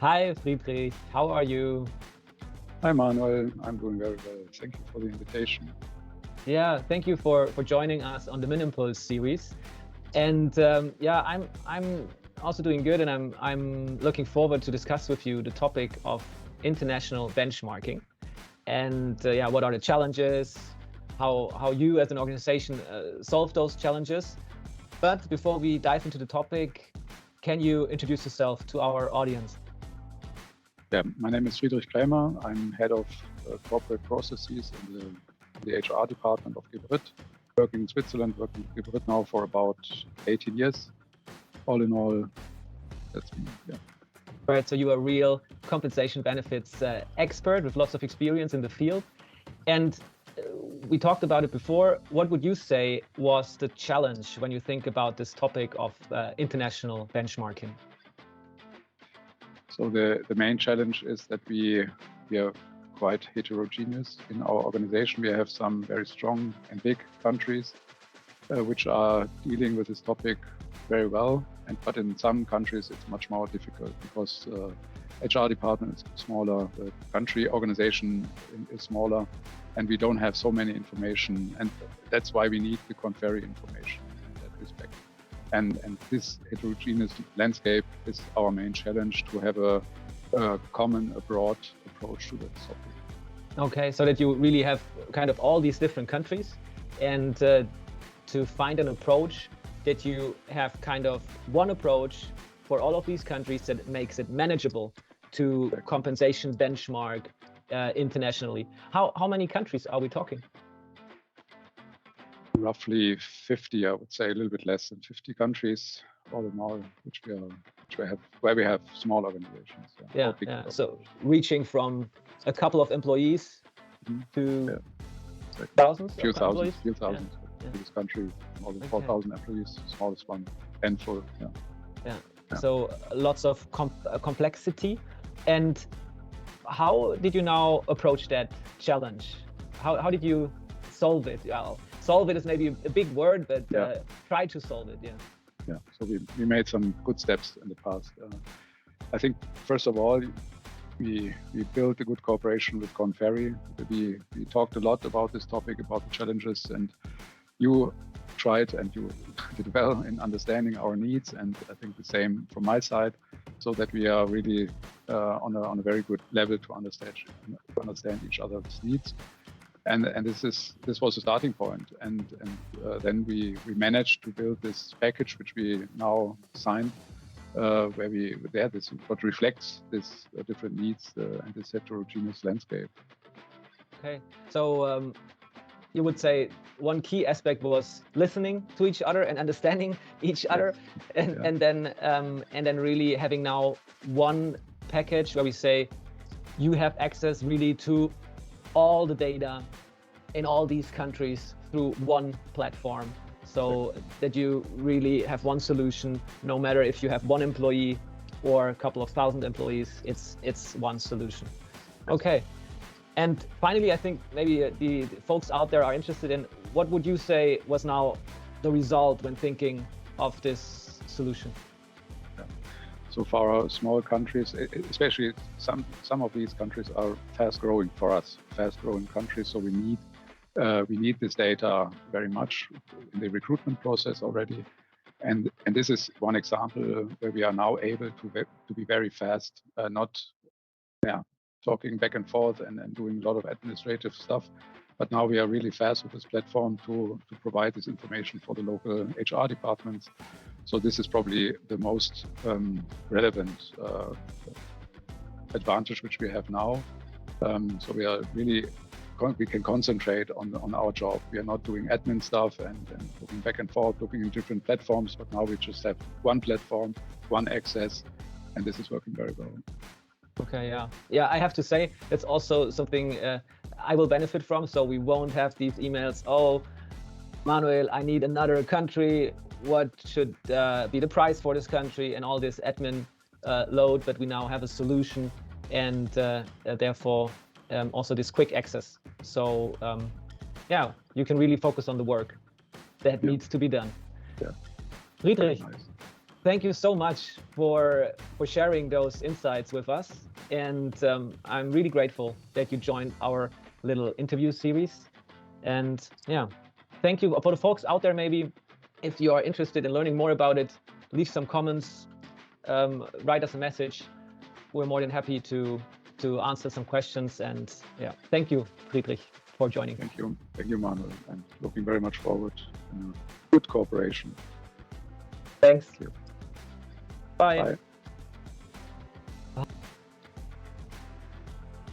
Hi, Friedrich. How are you? Hi, Manuel. I'm doing very well. Thank you for the invitation. Yeah, thank you for joining us on the Minimpulse series. And I'm also doing good, and I'm looking forward to discuss with you the topic of international benchmarking. And what are the challenges? How you as an organization solve those challenges? But before we dive into the topic, can you introduce yourself to our audience? Yeah, my name is Friedrich Krämer. I'm head of corporate processes in the HR department of Geberit. Working in Switzerland, working with Geberit now for about 18 years. All in all, that's me. Yeah. Right, so you are a real compensation benefits expert with lots of experience in the field. And we talked about it before. What would you say was the challenge when you think about this topic of international benchmarking? So the main challenge is that we are quite heterogeneous in our organization. We have some very strong and big countries which are dealing with this topic very well, but in some countries it's much more difficult because HR department is smaller, the country organization is smaller, and we don't have so many information, and that's why we need the Korn Ferry information in that respect. And this heterogeneous landscape is our main challenge, to have a common, a broad approach to that topic. Okay, so that you really have kind of all these different countries, and to find an approach that you have kind of one approach for all of these countries that makes it manageable to compensation benchmark internationally. How many countries are we talking? Roughly 50, I would say, a little bit less than 50 countries all in all, where we have small organizations. Yeah. So reaching from a couple of employees to thousands. Few thousand. Biggest country, more than 4,000 employees. Smallest one, handful. Yeah. So lots of complexity. And how did you now approach that challenge? How did you solve it? Well, solve it is maybe a big word, but try to solve it. Yeah. So we made some good steps in the past. I think first of all, we built a good cooperation with Korn Ferry. We talked a lot about this topic, about the challenges, and you tried and you did well in understanding our needs, and I think the same from my side, so that we are really on a very good level to understand each other's needs. And this was a starting point, and then we managed to build this package which we now signed, where this what reflects this different needs and this heterogeneous landscape. Okay, so you would say one key aspect was listening to each other and understanding each other, and then really having now one package where we say you have access really to all the data in all these countries through one platform, so that you really have one solution, no matter if you have one employee or a couple of thousand employees, it's one solution. Okay. And finally, I think maybe the folks out there are interested in what would you say was now the result when thinking of this solution? So for our small countries, especially some of these countries are fast-growing for us, fast-growing countries. So we need this data very much in the recruitment process already, and this is one example where we are now able to be very fast, not talking back and forth and doing a lot of administrative stuff. But now we are really fast with this platform to provide this information for the local HR departments. So this is probably the most relevant advantage which we have now. So we are really we can concentrate on our job. We are not doing admin stuff and looking back and forth, looking in different platforms. But now we just have one platform, one access, and this is working very well. Okay, yeah. I have to say that's also something I will benefit from. So we won't have these emails. Oh, Manuel, I need another country. What should be the price for this country and all this admin load? But we now have a solution, and therefore also this quick access. So you can really focus on the work that needs to be done. Yeah. Friedrich, thank you so much for sharing those insights with us. And I'm really grateful that you joined our little interview series. And yeah, thank you. For the folks out there, maybe if you are interested in learning more about it, leave some comments, write us a message. We're more than happy to answer some questions. And yeah, thank you, Friedrich, for joining. Thank you, Manuel. I'm looking very much forward to good cooperation. Thanks. Thank you. Bye. Bye.